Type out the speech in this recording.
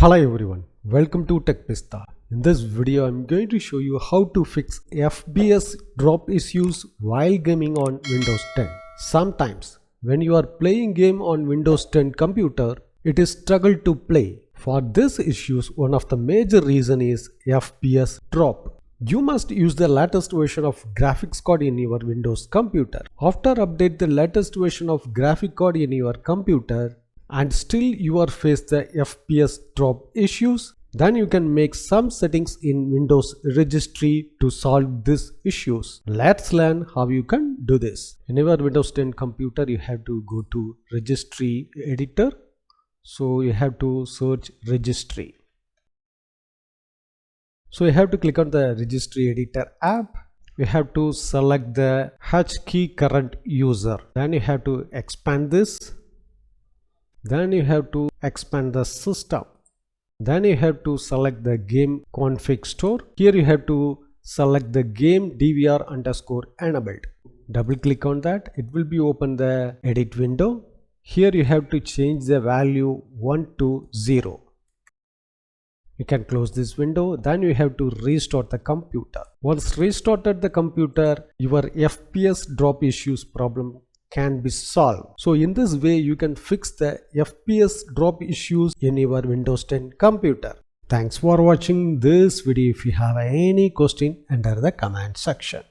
Hello everyone, welcome to TechPista. In this video, I'm going to show you how to fix FPS drop issues while gaming on Windows 10. Sometimes, when you are playing game on Windows 10 computer, it is struggle to play. For these issues, one of the major reason is FPS drop. You must use the latest version of graphics card in your Windows computer. After update the latest version of graphic card in your computer, and still you are face the FPS drop issues, then you can make some settings in Windows registry to solve these issues. Let's learn how you can do this. In your Windows 10 computer, you have to go to registry editor. So you have to search registry. So you have to click on the registry editor app. You have to select the H key current user. Then you have to expand this. Then you have to expand the system. Then you have to select the game config store. Here you have to select the game DVR underscore enabled. Double click on that. It will be open the edit window. Here you have to change the value 1 to 0. You can close this window. Then you have to restart the computer. Once restarted the computer, your FPS drop issues problem can be solved. So in this way you can fix the FPS drop issues in your Windows 10 computer. Thanks for watching this video. If you have any question, enter the comment section.